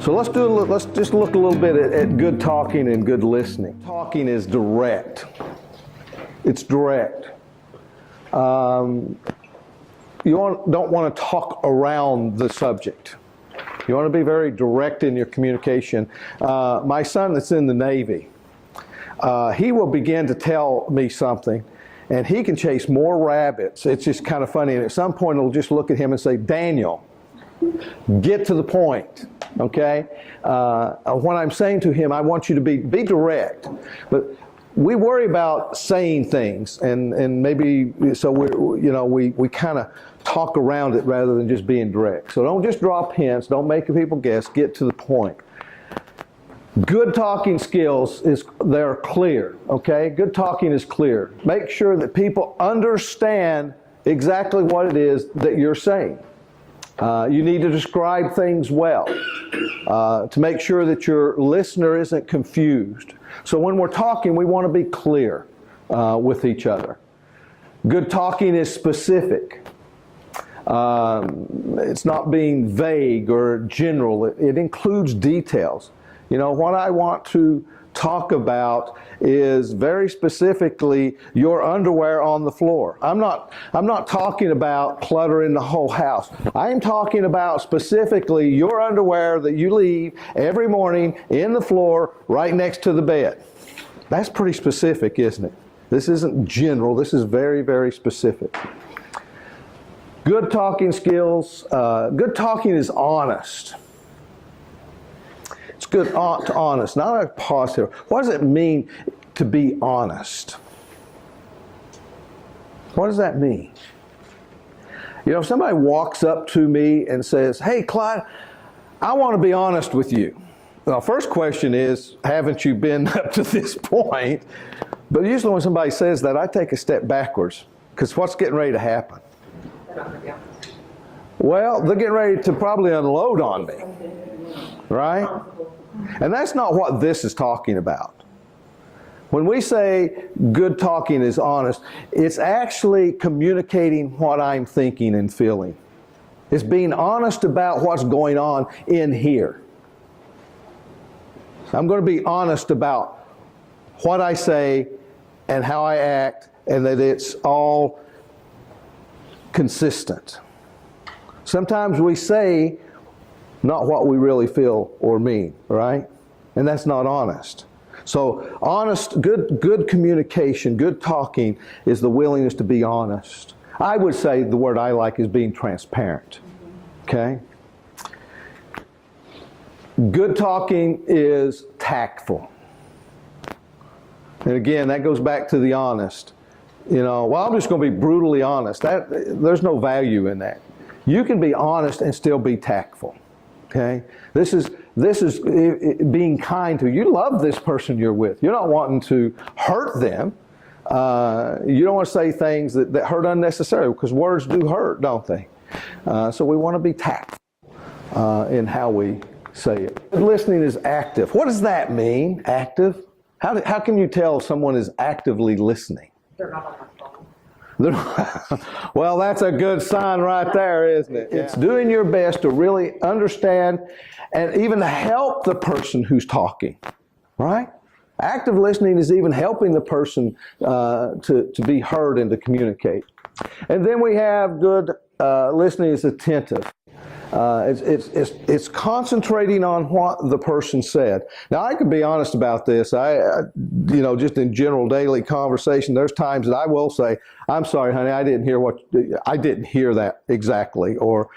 So let's just look a little bit at good talking and good listening. Talking is direct. It's direct. You don't want to talk around the subject. You want to be very direct in your communication. My son that's in the Navy, he will begin to tell me something, and he can chase more rabbits. It's just kind of funny. And at some point, he'll just look at him and say, "Daniel, get to the point." Okay? When I'm saying to him, I want you to be direct. But we worry about saying things, and maybe so we kind of talk around it rather than just being direct. So don't just drop hints. Don't make people guess. Get to the point. Good talking skills they're clear. Okay, good talking is clear. Make sure that people understand exactly what it is that you're saying. You need to describe things well to make sure that your listener isn't confused. So when we're talking, we want to be clear with each other. Good talking is specific. It's not being vague or general. It includes details. You know, what I want to talk about is very specifically your underwear on the floor. I'm not talking about cluttering the whole house. I'm talking about specifically your underwear that you leave every morning in the floor right next to the bed. That's pretty specific, isn't it? This isn't general. This is very, very specific. Good talking skills. Good talking is honest. It's good to honest. Now I pause here. What does it mean to be honest? What does that mean? You know, if somebody walks up to me and says, "Hey, Clyde, I want to be honest with you." Well, first question is, haven't you been up to this point? But usually when somebody says that, I take a step backwards, because what's getting ready to happen? Well, they're getting ready to probably unload on me, right? And that's not what this is talking about. When we say good talking is honest, it's actually communicating what I'm thinking and feeling. It's being honest about what's going on in here. I'm going to be honest about what I say and how I act, and that it's all consistent. Sometimes we say not what we really feel or mean, right? And that's not honest. So honest, good communication, good talking is the willingness to be honest. I would say the word I like is being transparent. Okay? Good talking is tactful. And again, that goes back to the honest. You know, well, I'm just going to be brutally honest. There's no value in that. You can be honest and still be tactful. Okay? This is being kind to. You love this person you're with. You're not wanting to hurt them. You don't want to say things that hurt unnecessarily, because words do hurt, don't they? So we want to be tactful in how we say it. Listening is active. What does that mean, active? How can you tell if someone is actively listening? They're not on their phone. Well, that's a good sign right there, isn't it? Yeah. It's doing your best to really understand and even help the person who's talking, right? Active listening is even helping the person to be heard and to communicate. And then we have good listening is attentive. It's concentrating on what the person said. Now, I can be honest about this. Just in general daily conversation, there's times that I will say, "I'm sorry, honey, I didn't hear that exactly," or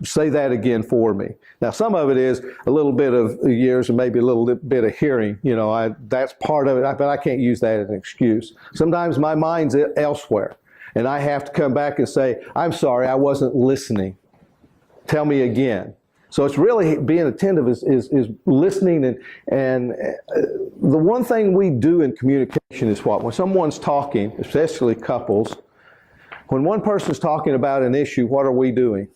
"say that again for me." Now, some of it is a little bit of years and maybe a little bit of hearing. You know, that's part of it, but I can't use that as an excuse. Sometimes my mind's elsewhere, and I have to come back and say, "I'm sorry, I wasn't listening. Tell me again." So it's really being attentive is listening, and the one thing we do in communication is what? When someone's talking, especially couples, when one person's talking about an issue, what are we doing?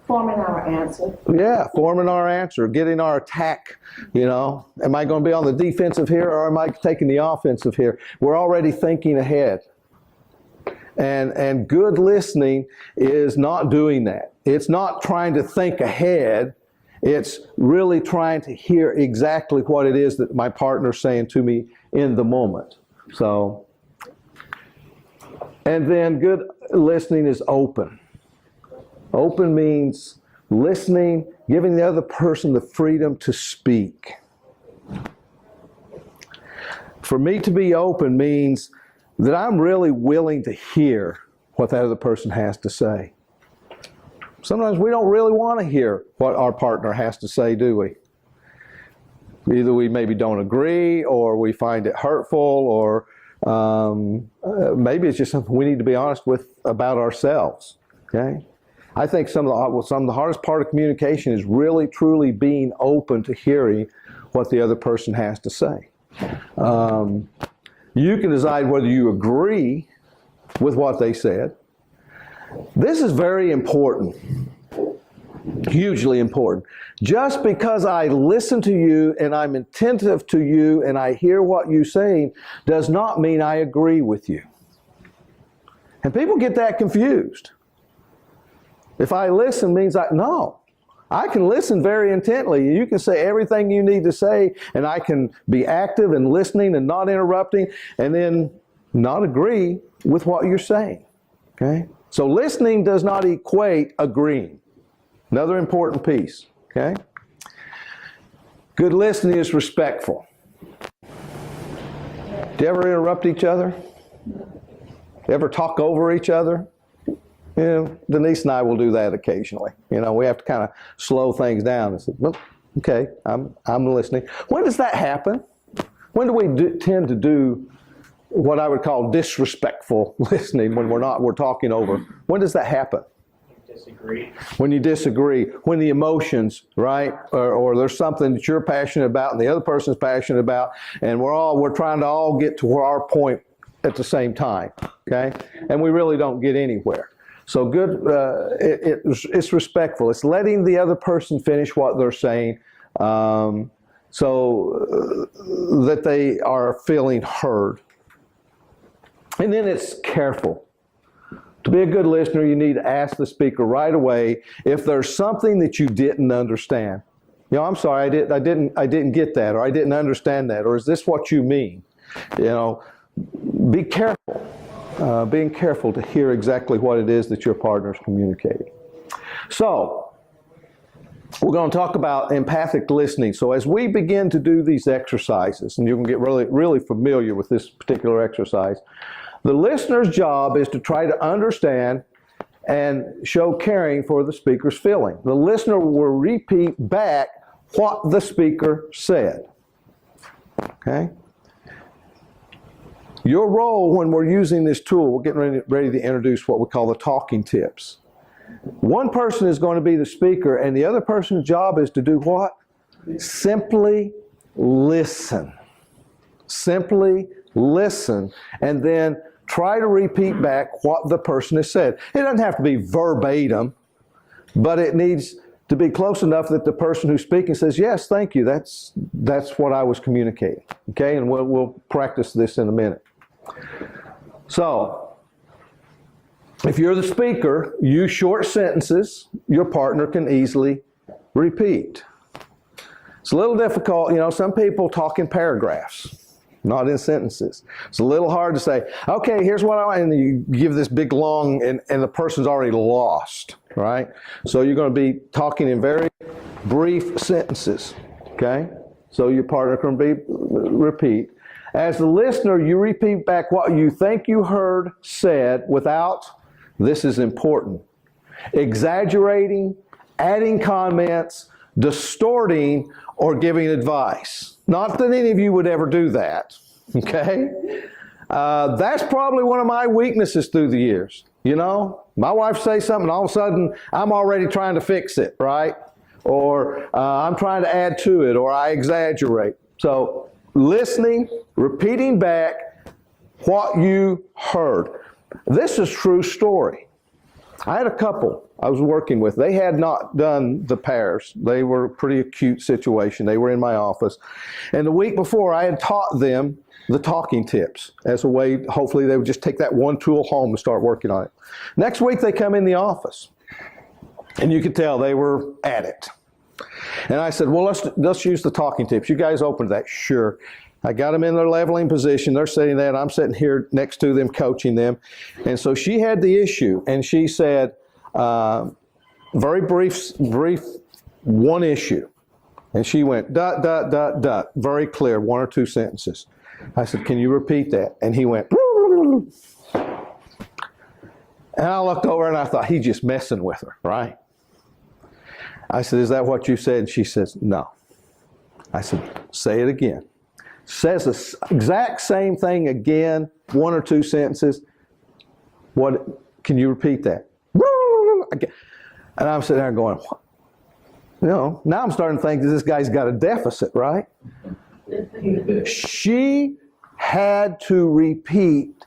Forming our answer. Yeah, forming our answer, getting our attack, you know. Am I going to be on the defensive here, or am I taking the offensive here? We're already thinking ahead. And good listening is not doing that. It's not trying to think ahead. It's really trying to hear exactly what it is that my partner's saying to me in the moment. So, and then good listening is open. Open means listening, giving the other person the freedom to speak. For me to be open means that I'm really willing to hear what that other person has to say. Sometimes we don't really want to hear what our partner has to say, do we? Either we maybe don't agree, or we find it hurtful, or maybe it's just something we need to be honest with about ourselves. Okay? I think some of the hardest part of communication is really, truly being open to hearing what the other person has to say. You can decide whether you agree with what they said. This is very important, hugely important. Just because I listen to you and I'm attentive to you and I hear what you're saying does not mean I agree with you. And people get that confused. If I listen means no. I can listen very intently. You can say everything you need to say, and I can be active and listening and not interrupting, and then not agree with what you're saying. Okay? So listening does not equate agreeing. Another important piece. Okay? Good listening is respectful. Do you ever interrupt each other? Ever talk over each other? You know, Denise and I will do that occasionally. You know, we have to kind of slow things down and say, well, okay, I'm listening. When does that happen? When do we tend to do what I would call disrespectful listening when we're talking over? When does that happen? Disagree. When you disagree, when the emotions, right, or there's something that you're passionate about and the other person's passionate about, and we're trying to all get to our point at the same time, okay? And we really don't get anywhere. So good, it's respectful. It's letting the other person finish what they're saying, so that they are feeling heard. And then it's careful. To be a good listener, you need to ask the speaker right away if there's something that you didn't understand. You know, I'm sorry, I didn't get that, or I didn't understand that, or is this what you mean? You know, be careful. Being careful to hear exactly what it is that your partner is communicating. So, we're going to talk about empathic listening. So as we begin to do these exercises, and you can get really, really familiar with this particular exercise, the listener's job is to try to understand and show caring for the speaker's feeling. The listener will repeat back what the speaker said. Okay? Your role when we're using this tool, we're getting ready to introduce what we call the talking tips. One person is going to be the speaker, and the other person's job is to do what? Simply listen. Simply listen, and then try to repeat back what the person has said. It doesn't have to be verbatim, but it needs to be close enough that the person who's speaking says, yes, thank you, that's what I was communicating. Okay, and we'll practice this in a minute. So, if you're the speaker, use short sentences your partner can easily repeat. It's a little difficult, you know, some people talk in paragraphs, not in sentences. It's a little hard to say, okay, here's what I want, and you give this big long, and the person's already lost, right? So you're going to be talking in very brief sentences, okay? So your partner can repeat. As the listener, you repeat back what you think you heard said without, this is important, exaggerating, adding comments, distorting, or giving advice. Not that any of you would ever do that, okay? That's probably one of my weaknesses through the years. You know, my wife says something, and all of a sudden, I'm already trying to fix it, right? Or I'm trying to add to it, or I exaggerate. So, listening, repeating back what you heard. This is a true story. I had a couple I was working with. They had not done the pairs. They were a pretty acute situation. They were in my office. And the week before, I had taught them the talking tips as a way, hopefully they would just take that one tool home and start working on it. Next week, they come in the office. And you could tell they were at it. And I said, well, let's use the talking tips. You guys open to that? Sure. I got them in their leveling position. They're sitting there, and I'm sitting here next to them, coaching them. And so she had the issue, and she said, very brief, one issue. And she went, dot, dot, dot, dot, very clear, 1 or 2 sentences. I said, can you repeat that? And he went, and I looked over and I thought, he's just messing with her, right? I said, is that what you said? And she says, no. I said, say it again. Says the exact same thing again, 1 or 2 sentences. What? Can you repeat that? And I'm sitting there going, what? You know, now I'm starting to think that this guy's got a deficit, right? She had to repeat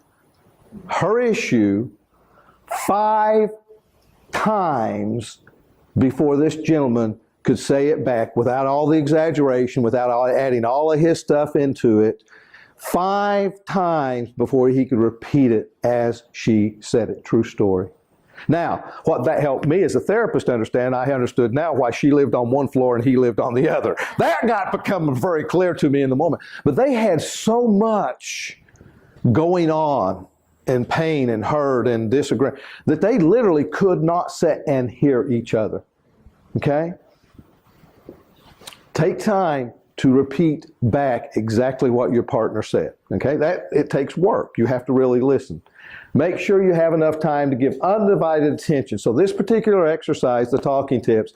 her issue 5 times before this gentleman could say it back without all the exaggeration, without adding all of his stuff into it. 5 times before he could repeat it as she said it. True story. Now, what that helped me as a therapist to understand, I understood now why she lived on one floor and he lived on the other. That got become very clear to me in the moment. But they had so much going on, and pain and hurt and disagreement, that they literally could not sit and hear each other. Okay? Take time to repeat back exactly what your partner said. Okay? It takes work. You have to really listen. Make sure you have enough time to give undivided attention. So this particular exercise, the talking tips,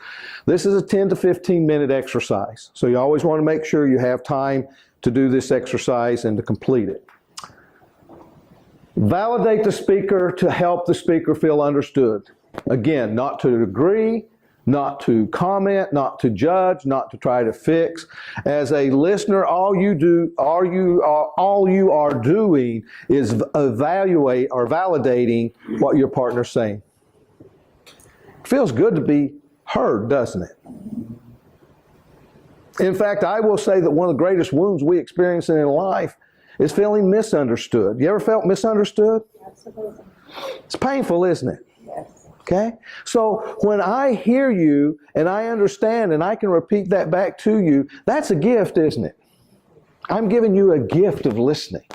this is a 10 to 15 minute exercise. So you always want to make sure you have time to do this exercise and to complete it. Validate the speaker to help the speaker feel understood. Again, not to agree, not to comment, not to judge, not to try to fix. As a listener, all you are doing is evaluate or validating what your partner's saying. It feels good to be heard, doesn't it? In fact, I will say that one of the greatest wounds we experience in life is feeling misunderstood. You ever felt misunderstood? Absolutely. It's painful, isn't it? Yes. Okay? So when I hear you and I understand and I can repeat that back to you, that's a gift, isn't it? I'm giving you a gift of listening.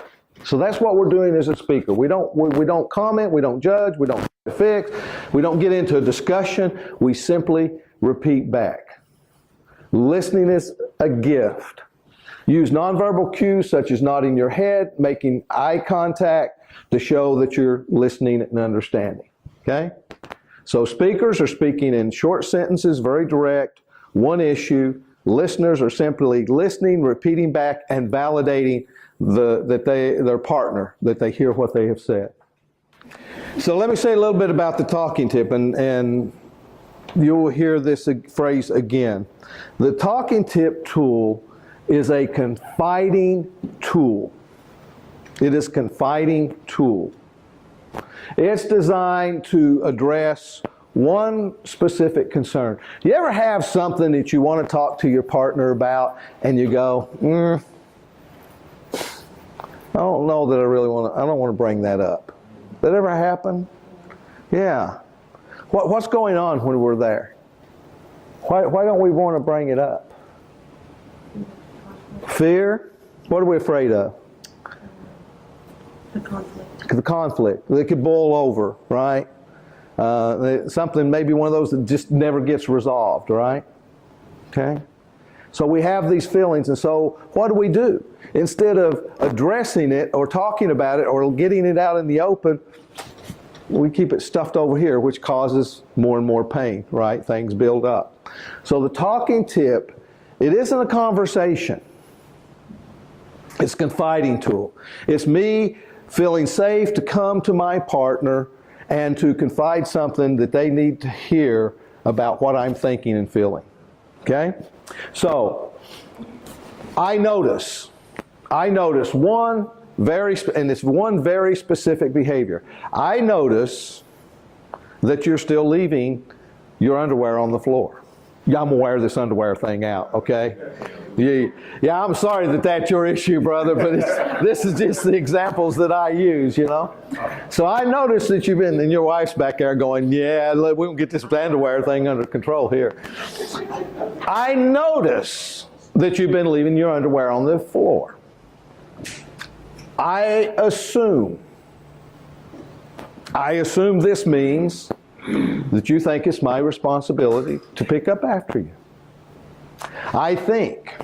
So that's what we're doing as a speaker. We don't comment, we don't judge, we don't fix, we don't get into a discussion. We simply repeat back. Listening is a gift. Use nonverbal cues such as nodding your head, making eye contact to show that you're listening and understanding. Okay? So speakers are speaking in short sentences, very direct, one issue. Listeners are simply listening, repeating back, and validating their partner, that they hear what they have said. So let me say a little bit about the talking tip, and you'll hear this phrase again. The talking tip tool is a confiding tool. It is a confiding tool. It's designed to address one specific concern. You ever have something that you want to talk to your partner about and you go, I don't know that I don't want to bring that up. That ever happen? Yeah. What's going on when we're there? Why don't we want to bring it up? Fear? What are we afraid of? The conflict. The conflict. They could boil over, right? Something, maybe one of those that just never gets resolved, right? Okay? So we have these feelings, and so what do? Instead of addressing it or talking about it or getting it out in the open, we keep it stuffed over here, which causes more and more pain, right? Things build up. So the talking tip, it isn't a conversation. It's a confiding tool. It's me feeling safe to come to my partner and to confide something that they need to hear about what I'm thinking and feeling. Okay? So, I notice one very specific behavior. I notice that you're still leaving your underwear on the floor. Yeah, I'm aware of this underwear thing out, okay? Yeah, I'm sorry that that's your issue, brother, but this is just the examples that I use, you know? So I noticed that you've been, and your wife's back there going, yeah, we won't get this underwear thing under control here. I notice that you've been leaving your underwear on the floor. I assume this means that you think it's my responsibility to pick up after you. I think.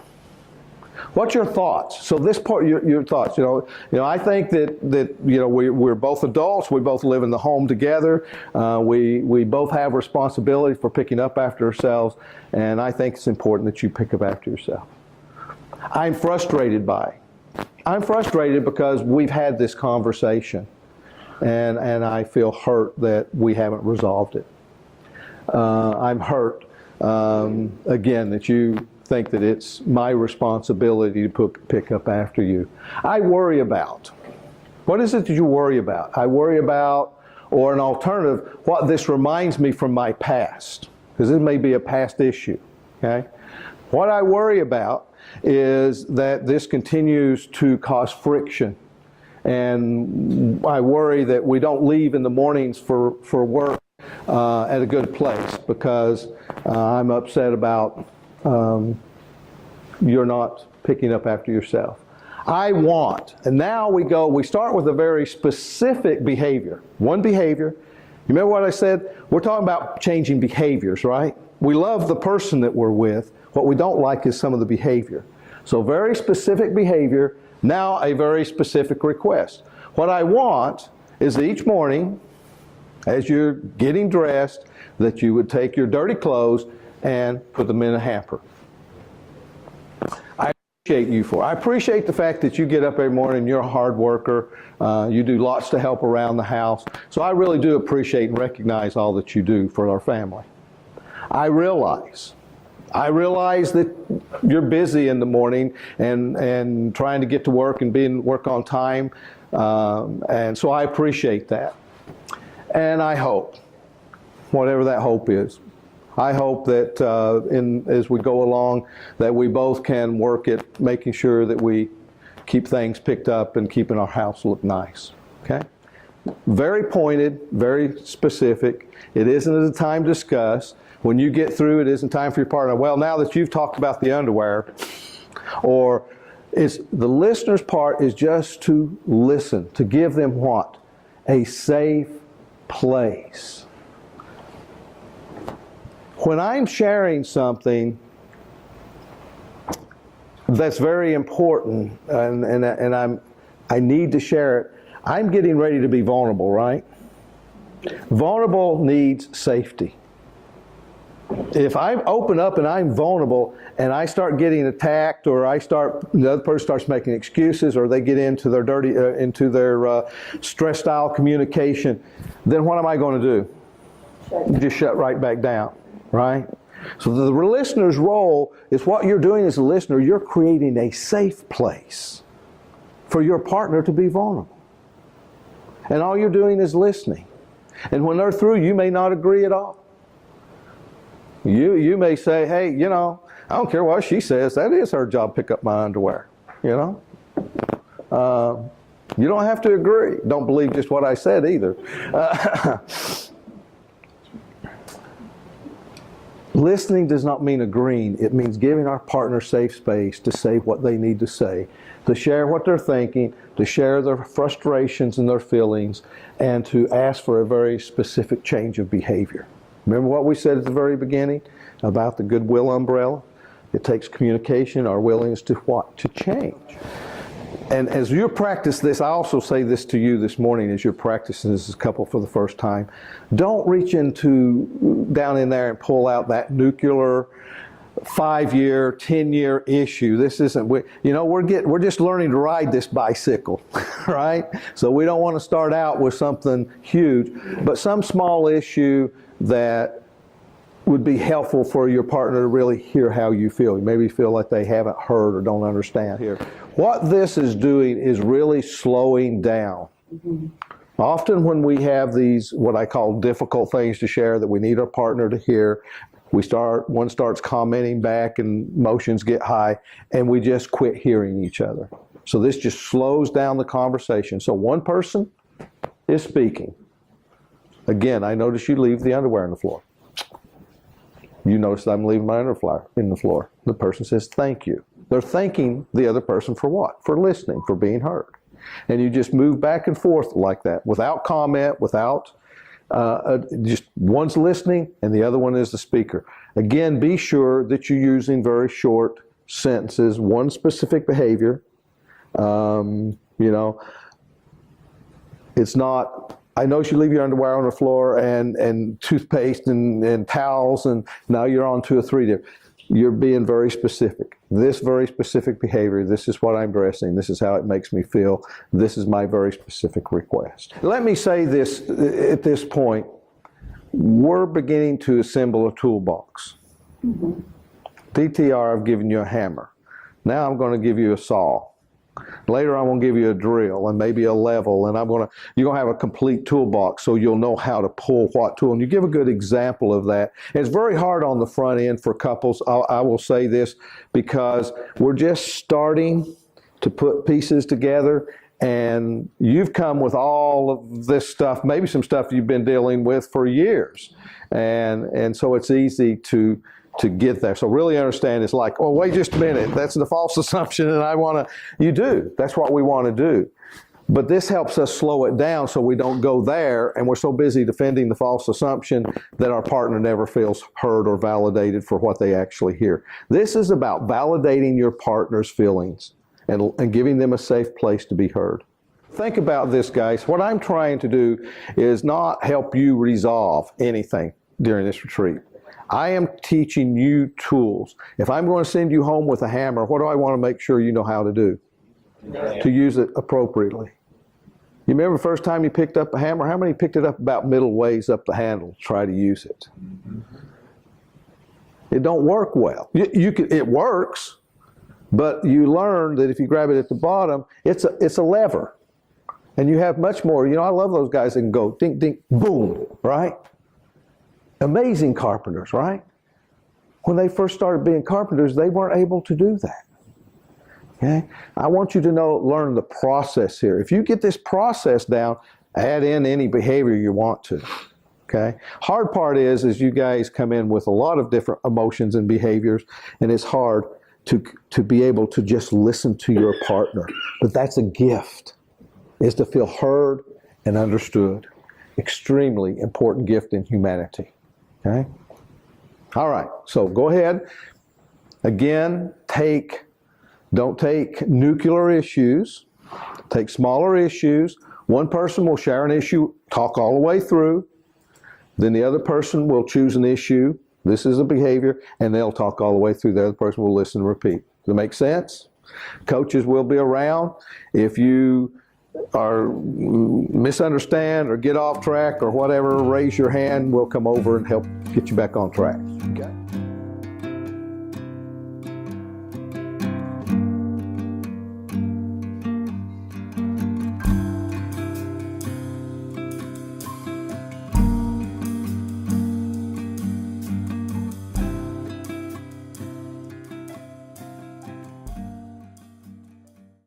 What's your thoughts? So this part, your thoughts. You know, I think that you know we're both adults. We both live in the home together. We both have responsibility for picking up after ourselves, and I think it's important that you pick up after yourself. I'm frustrated by it. I'm frustrated because we've had this conversation. And I feel hurt that we haven't resolved it. I'm hurt, again, that you think that it's my responsibility to pick up after you. I worry about. What is it that you worry about? I worry about, or an alternative, what this reminds me from my past. Because this may be a past issue, okay? What I worry about is that this continues to cause friction. And I worry that we don't leave in the mornings for work at a good place because I'm upset about you're not picking up after yourself. I want, and now we start with a very specific behavior. One behavior. You remember what I said? We're talking about changing behaviors, right? We love the person that we're with. What we don't like is some of the behavior. So very specific behavior. Now a very specific request. What I want is each morning, as you're getting dressed, that you would take your dirty clothes and put them in a hamper. I appreciate you for it. I appreciate the fact that you get up every morning, you're a hard worker, you do lots to help around the house. So I really do appreciate and recognize all that you do for our family. I realize that you're busy in the morning and trying to get to work and work on time, and so I appreciate that. And I hope, whatever that hope is, I hope that as we go along, that we both can work at making sure that we keep things picked up and keeping our house look nice. Okay? Very pointed, very specific. It isn't a time to discuss. When you get through, it isn't time for your partner. Well, now that you've talked about the underwear, or the listener's part is just to listen, to give them what? A safe place. When I'm sharing something that's very important, and I need to share it, I'm getting ready to be vulnerable, right? Vulnerable needs safety. If I open up and I'm vulnerable and I start getting attacked, or the other person starts making excuses, or they get into their stress-style communication, then what am I going to do? Just shut right back down, right? So the listener's role is, what you're doing as a listener, you're creating a safe place for your partner to be vulnerable. And all you're doing is listening. And when they're through, you may not agree at all. You may say, hey, you know, I don't care what she says. That is her job, pick up my underwear, you know. You don't have to agree. Don't believe just what I said either. Listening does not mean agreeing. It means giving our partner safe space to say what they need to say, to share what they're thinking, to share their frustrations and their feelings, and to ask for a very specific change of behavior. Remember what we said at the very beginning about the goodwill umbrella? It takes communication, our willingness to what? To change. And as you practice this, I also say this to you this morning as you're practicing this as a couple for the first time. Don't reach down in there and pull out that nuclear 5-year, 10-year issue. This isn't, we're just learning to ride this bicycle, right? So we don't want to start out with something huge, but some small issue that would be helpful for your partner to really hear how you feel. You maybe feel like they haven't heard or don't understand here. What this is doing is really slowing down. Mm-hmm. Often when we have these, what I call difficult things to share that we need our partner to hear, One starts commenting back and emotions get high, and we just quit hearing each other. So this just slows down the conversation. So one person is speaking. Again, I notice you leave the underwear on the floor. You notice I'm leaving my underwear in the floor. The person says, thank you. They're thanking the other person for what? For listening, for being heard. And you just move back and forth like that, without comment, without just one's listening and the other one is the speaker. Again, be sure that you're using very short sentences, one specific behavior. It's not, I know you leave your underwear on the floor and toothpaste and towels, and now you're on 2 or 3 different. You're being very specific. This very specific behavior, this is what I'm addressing, this is how it makes me feel, this is my very specific request. Let me say this at this point, we're beginning to assemble a toolbox. Mm-hmm. DTR, I've given you a hammer. Now I'm going to give you a saw. Later I'm going to give you a drill and maybe a level, and you're going to have a complete toolbox so you'll know how to pull what tool. And you give a good example of that. And it's very hard on the front end for couples. I will say this because we're just starting to put pieces together, and you've come with all of this stuff, maybe some stuff you've been dealing with for years. And so it's easy to get there. So really understand, it's like, oh, wait just a minute, that's the false assumption, and you do. That's what we want to do. But this helps us slow it down so we don't go there, and we're so busy defending the false assumption that our partner never feels heard or validated for what they actually hear. This is about validating your partner's feelings and giving them a safe place to be heard. Think about this, guys. What I'm trying to do is not help you resolve anything during this retreat. I am teaching you tools. If I'm going to send you home with a hammer, what do I want to make sure you know how to do? To use it appropriately. You remember the first time you picked up a hammer? How many picked it up about middle ways up the handle to try to use it? It don't work well. It works, but you learn that if you grab it at the bottom, it's a lever. And you have much more. I love those guys that can go ding, ding, boom, right? Amazing carpenters, right? When they first started being carpenters, they weren't able to do that. Okay? I want you to learn the process here. If you get this process down, add in any behavior you want to. Okay? Hard part is you guys come in with a lot of different emotions and behaviors, and it's hard to be able to just listen to your partner. But that's a gift, is to feel heard and understood. Extremely important gift in humanity. Okay? All right, so go ahead. Again, don't take nuclear issues. Take smaller issues. One person will share an issue, talk all the way through. Then the other person will choose an issue. This is a behavior, and they'll talk all the way through. The other person will listen and repeat. Does it make sense? Coaches will be around. If you misunderstand or get off track or whatever, raise your hand. We'll come over and help get you back on track.